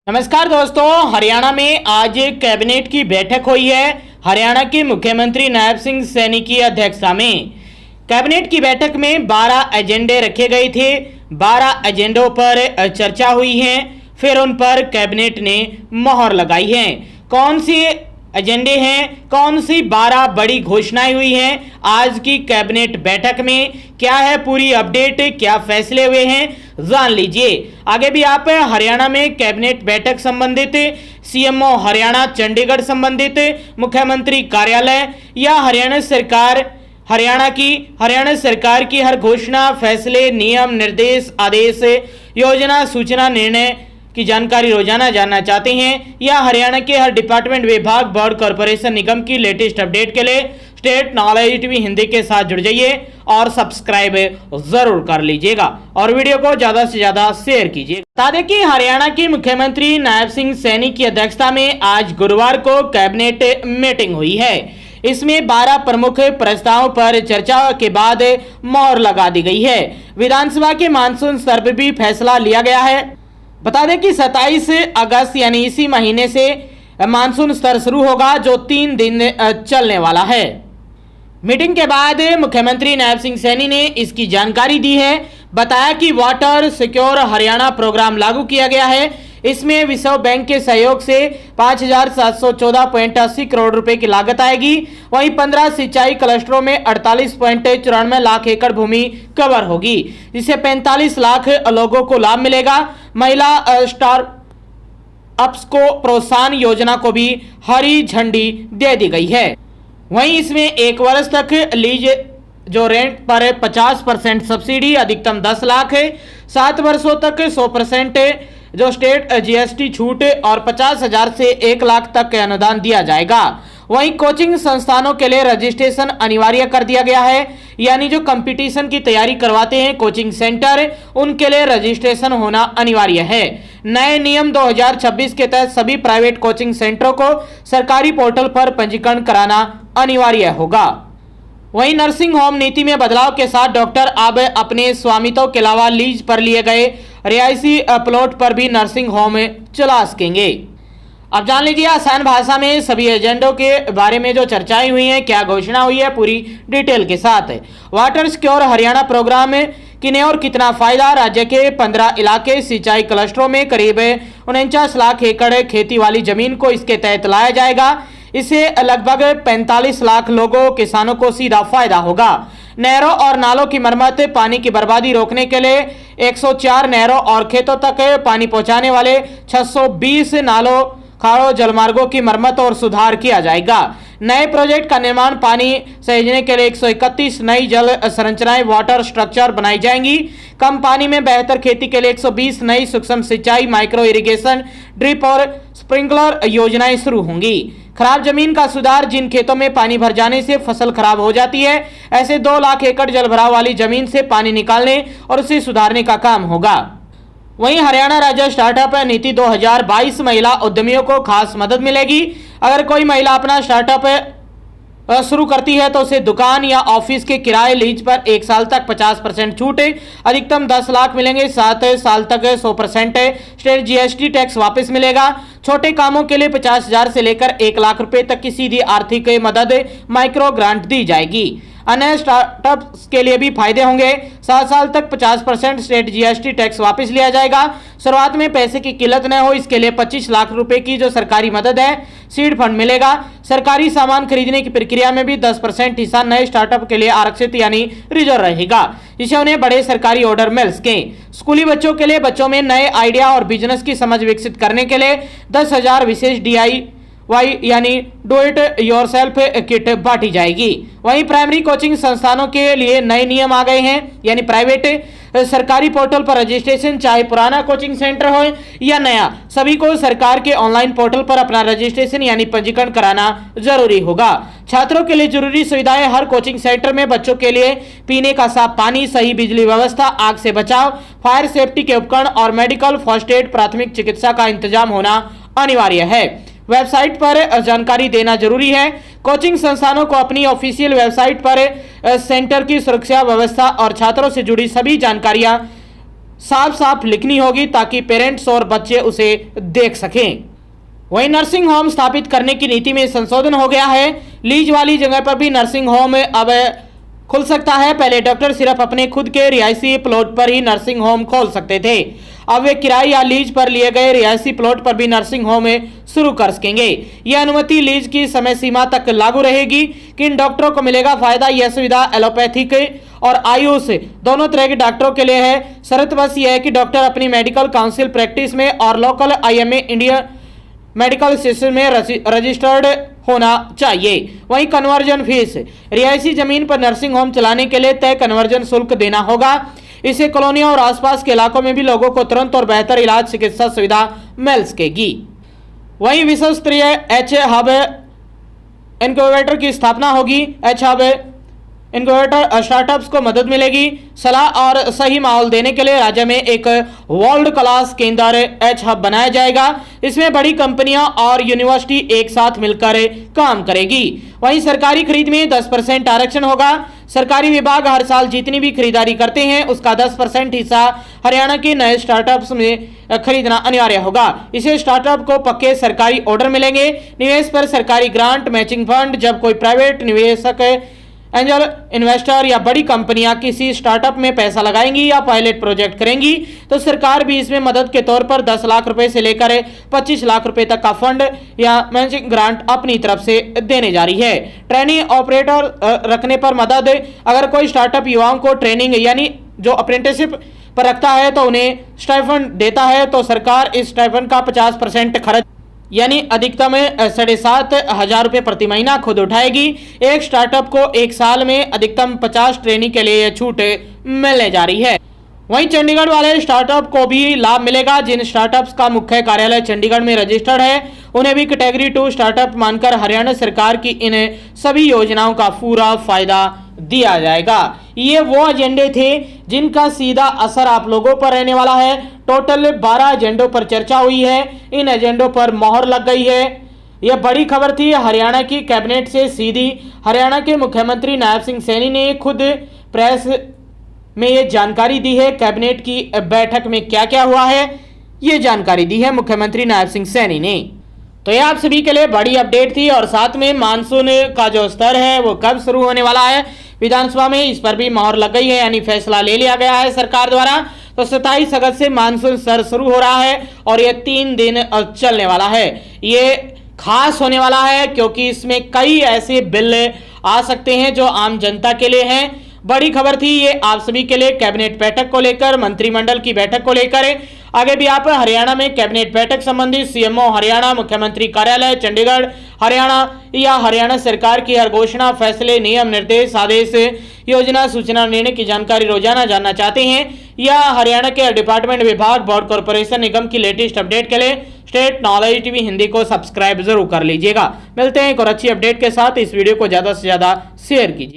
नमस्कार दोस्तों, हरियाणा में आज कैबिनेट की बैठक हुई है। हरियाणा के मुख्यमंत्री नायब सिंह सैनी की अध्यक्षता में कैबिनेट की बैठक में 12 एजेंडे रखे गए थे। 12 एजेंडों पर चर्चा हुई है, फिर उन पर कैबिनेट ने मोहर लगाई है। कौन सी एजेंडे हैं, कौन सी 12 बड़ी घोषणाएं हुई हैं, आज की कैबिनेट बैठक में क्या है पूरी अपडेट, क्या फैसले हुए हैं, जान लीजिए। आगे भी आप हरियाणा में कैबिनेट बैठक संबंधित, सीएमओ हरियाणा चंडीगढ़ संबंधित, मुख्यमंत्री कार्यालय या हरियाणा सरकार की हर घोषणा, फैसले, नियम, निर्देश, आदेश, योजना, सूचना, निर्णय की जानकारी रोजाना जानना चाहते हैं या हरियाणा के हर डिपार्टमेंट, विभाग, बोर्ड, कॉर्पोरेशन, निगम की लेटेस्ट अपडेट के लिए स्टेट नॉलेज टीवी हिंदी के साथ जुड़ जाइए और सब्सक्राइब जरूर कर लीजिएगा और वीडियो को ज्यादा से ज्यादा शेयर कीजिए। बता दें कि हरियाणा के मुख्यमंत्री नायब सिंह सैनी की अध्यक्षता में आज गुरुवार को कैबिनेट मीटिंग हुई है। इसमें 12 प्रमुख प्रस्तावों पर चर्चा के बाद मोहर लगा दी गई है। विधानसभा के मानसून सत्र पर भी फैसला लिया गया है। बता दें कि 27 अगस्त यानी इसी महीने से मानसून सत्र शुरू होगा, जो 3 दिन चलने वाला है। मीटिंग के बाद मुख्यमंत्री नायब सिंह सैनी ने इसकी जानकारी दी है। बताया कि वाटर सिक्योर हरियाणा प्रोग्राम लागू किया गया है। इसमें विश्व बैंक के सहयोग से 5,714.80 करोड़ रुपए की लागत आएगी। वहीं 15 सिंचाई क्लस्टरों में 48.94 लाख एकड़ भूमि कवर होगी, जिससे 45 लाख लोगों को लाभ मिलेगा। महिला स्टार्टअप्स को प्रोत्साहन योजना को भी हरी झंडी दे दी गई है। वहीं इसमें 1 वर्ष तक लीज जो रेंट पर 50% सब्सिडी, अधिकतम 10 लाख, 7 वर्षों तक 100% जो स्टेट जीएसटी छूट और 50,000 से 1 लाख तक के अनुदान दिया जाएगा। वहीं कोचिंग संस्थानों के लिए रजिस्ट्रेशन अनिवार्य कर दिया गया है, यानी जो कंपटीशन की तैयारी करवाते हैं कोचिंग सेंटर, उनके लिए रजिस्ट्रेशन होना अनिवार्य है। नए नियम 2026 के तहत सभी प्राइवेट कोचिंग सेंटरों को सरकारी पोर्टल पर पंजीकरण कराना अनिवार्य होगा। वहीं नर्सिंग होम नीति में बदलाव के साथ डॉक्टर अब अपने स्वामित्व के अलावा लीज पर लिए गए रिहायशी प्लॉट पर भी नर्सिंग होम चला सकेंगे। अब जान लीजिए आसान भाषा में सभी एजेंडों के बारे में जो चर्चाएं हुई हैं, क्या घोषणा हुई है, पूरी डिटेल के साथ। वाटर सिक्योर हरियाणा प्रोग्राम किन्हें और कितना फायदा। राज्य के 15 इलाके सिंचाई क्लस्टरों में करीब 49 लाख एकड़ खेती वाली जमीन को इसके तहत लाया जाएगा। इससे लगभग 45 लाख लोगों किसानों को सीधा फायदा होगा। नहरों और नालों की मरम्मत, पानी की बर्बादी रोकने के लिए 104 नहरों और खेतों तक पानी पहुंचाने वाले 620 नालों, खाड़ों, जलमार्गों की मरम्मत और सुधार किया जाएगा। नए प्रोजेक्ट का निर्माण, पानी सहेजने के लिए 131 नई जल संरचनाएं, वाटर स्ट्रक्चर बनाई जाएंगी। कम पानी में बेहतर खेती के लिए 120 नई सूक्ष्म सिंचाई, माइक्रो इरिगेशन, ड्रिप और स्प्रिंकलर योजनाएं शुरू होंगी। खराब जमीन का सुधार, जिन खेतों में पानी भर जाने से फसल खराब हो जाती है, ऐसे 2 लाख एकड़ जलभराव वाली जमीन से पानी निकालने और उसे सुधारने का काम होगा। वहीं हरियाणा राज्य स्टार्टअप नीति 2022 महिला उद्यमियों को खास मदद मिलेगी। अगर कोई महिला अपना स्टार्टअप शुरू करती है तो उसे दुकान या ऑफिस के किराए, लीज पर 1 साल तक 50% छूट, अधिकतम 10 लाख मिलेंगे। 7 साल तक 100% स्टेट जीएसटी टैक्स वापस मिलेगा। छोटे कामों के लिए 50,000 से लेकर 1 लाख रुपए तक की सीधी आर्थिक मदद, माइक्रो ग्रांट दी जाएगी। अन्य स्टार्टअप्स के लिए भी फायदे होंगे। 7 साल तक 50% स्टेट जीएसटी टैक्स वापस लिया जाएगा। शुरुआत में पैसे की किल्लत न हो, इसके लिए 25 लाख रुपए की जो सरकारी मदद है, सीड फंड मिलेगा। सरकारी सामान खरीदने की प्रक्रिया में भी 10% हिस्सा नए स्टार्टअप के लिए आरक्षित यानी रिजर्व रहेगा, जिससे उन्हें बड़े सरकारी ऑर्डर मिल सके। स्कूली बच्चों के लिए बच्चों में नए आइडिया और बिजनेस की समझ विकसित करने के लिए 10,000 विशेष DIY यानी डू इट योरसेल्फ किट बांटी जाएगी। वहीं प्राइमरी कोचिंग संस्थानों के लिए नए नियम आ गए हैं, यानी प्राइवेट सरकारी पोर्टल पर रजिस्ट्रेशन, चाहे पुराना कोचिंग सेंटर हो या नया, सभी को सरकार के ऑनलाइन पोर्टल पर अपना रजिस्ट्रेशन यानी पंजीकरण कराना जरूरी होगा। छात्रों के लिए जरूरी सुविधाएं, हर कोचिंग सेंटर में बच्चों के लिए पीने का साफ पानी, सही बिजली व्यवस्था, आग से बचाव, फायर सेफ्टी के उपकरण और मेडिकल फर्स्ट एड प्राथमिक चिकित्सा का इंतजाम होना अनिवार्य है। वेबसाइट पर जानकारी देना जरूरी है। कोचिंग संस्थानों को अपनी ऑफिशियल वेबसाइट पर सेंटर की सुरक्षा व्यवस्था और छात्रों से जुड़ी सभी जानकारियां साफ साफ लिखनी होगी ताकि पेरेंट्स और बच्चे उसे देख सकें। वहीं नर्सिंग होम स्थापित करने की नीति में संशोधन हो गया है। लीज वाली जगह पर भी नर्सिंग होम अब खुल सकता है। पहले डॉक्टर सिर्फ अपने खुद के रिहायशी प्लॉट पर ही नर्सिंग होम खोल सकते थे। अब वे किराए या लीज पर लिए गए रिहायशी प्लॉट पर भी नर्सिंग होम शुरू कर सकेंगे। यह अनुमति लीज की समय सीमा तक लागू रहेगी। किन डॉक्टरों को मिलेगा फायदा? यह सुविधा एलोपैथिक और आयुष दोनों तरह के डॉक्टरों के लिए है। शर्त बस यह है कि डॉक्टर अपनी मेडिकल काउंसिल प्रैक्टिस में और local IMA India medical system में रजिस्टर्ड होना चाहिए। वहीं कन्वर्जन फीस, रिहायशी जमीन पर नर्सिंग होम चलाने के लिए तय कन्वर्जन शुल्क देना होगा। इससे कॉलोनियों और आसपास के इलाकों में भी लोगों को तुरंत और बेहतर इलाज चिकित्सा सुविधा मिल सकेगी। वहीं विश्व स्तरीय H हब इनक्यूबेटर की स्थापना होगी। H हब इनक्यूबेटर स्टार्टअप्स को मदद मिलेगी। सलाह और सही माहौल देने के लिए राज्य में एक वर्ल्ड क्लास केंद्र H हब बनाया जाएगा। इसमें बड़ी कंपनियां और यूनिवर्सिटी एक साथ मिलकर काम करेगी। वहीं सरकारी खरीद में 10% आरक्षण होगा। सरकारी विभाग हर साल जितनी भी खरीदारी करते हैं उसका 10% हिस्सा हरियाणा के नए स्टार्टअप्स में खरीदना अनिवार्य होगा। इसे स्टार्टअप को पक्के सरकारी ऑर्डर मिलेंगे। निवेश पर सरकारी ग्रांट, मैचिंग फंड। जब कोई प्राइवेट निवेशक, एंजल इन्वेस्टर या बड़ी कंपनियां किसी स्टार्टअप में पैसा लगाएंगी या पायलट प्रोजेक्ट करेंगी तो सरकार भी इसमें मदद के तौर पर 10 लाख रुपए से लेकर 25 लाख रुपए तक का फंड या मैचिंग ग्रांट अपनी तरफ से देने जा रही है। ट्रेनिंग ऑपरेटर रखने पर मदद, अगर कोई स्टार्टअप युवाओं को ट्रेनिंग यानी जो अप्रेंटिसशिप पर रखता है तो उन्हें स्टाइफंड देता है तो सरकार इस स्टाइफंड का 50% खर्च यानी अधिकतम 7,500 रुपये प्रति महीना खुद उठाएगी। एक स्टार्टअप को एक साल में अधिकतम 50 ट्रेनिंग के लिए छूट मिलने जा रही है। वहीं चंडीगढ़ वाले स्टार्टअप को भी लाभ मिलेगा। जिन स्टार्टअप्स का मुख्य कार्यालय चंडीगढ़ में रजिस्टर्ड है उन्हें भी कैटेगरी 2 स्टार्टअप मानकर हरियाणा सरकार की इन सभी योजनाओं का पूरा फायदा दिया जाएगा। ये वो एजेंडे थे जिनका सीधा असर आप लोगों पर रहने वाला है। टोटल 12 एजेंडों पर चर्चा हुई है। इन एजेंडों पर मोहर लग गई है। यह बड़ी खबर थी हरियाणा की कैबिनेट से सीधी। हरियाणा के मुख्यमंत्री नायब सिंह सैनी ने खुद प्रेस में ये जानकारी दी है। कैबिनेट की बैठक में क्या क्या हुआ है ये जानकारी दी है मुख्यमंत्री नायब सिंह सैनी ने। तो ये आप सभी के लिए बड़ी अपडेट थी और साथ में मानसून का जो स्तर है वो कब शुरू होने वाला है विधानसभा में, इस पर भी मोहर लग गई है यानी फैसला ले लिया गया है सरकार द्वारा। तो 27 अगस्त से मानसून सत्र शुरू हो रहा है और ये 3 दिन चलने वाला है। ये खास होने वाला है क्योंकि इसमें कई ऐसे बिल आ सकते हैं जो आम जनता के लिए हैं। बड़ी खबर थी ये आप सभी के लिए कैबिनेट बैठक को लेकर, मंत्रिमंडल की बैठक को लेकर। आगे भी आप हरियाणा में कैबिनेट बैठक संबंधी CMO हरियाणा, मुख्यमंत्री कार्यालय चंडीगढ़ हरियाणा या हरियाणा सरकार की हर घोषणा, फैसले, नियम, निर्देश, आदेश, योजना, सूचना, निर्णय की जानकारी रोजाना जानना चाहते हैं या हरियाणा के डिपार्टमेंट, विभाग, बोर्ड, कॉर्पोरेशन, निगम की लेटेस्ट अपडेट के लिए स्टेट नॉलेज टीवी हिंदी को सब्सक्राइब जरूर कर लीजिएगा। मिलते हैं एक और अच्छी अपडेट के साथ। इस वीडियो को ज्यादा से ज्यादा शेयर कीजिए।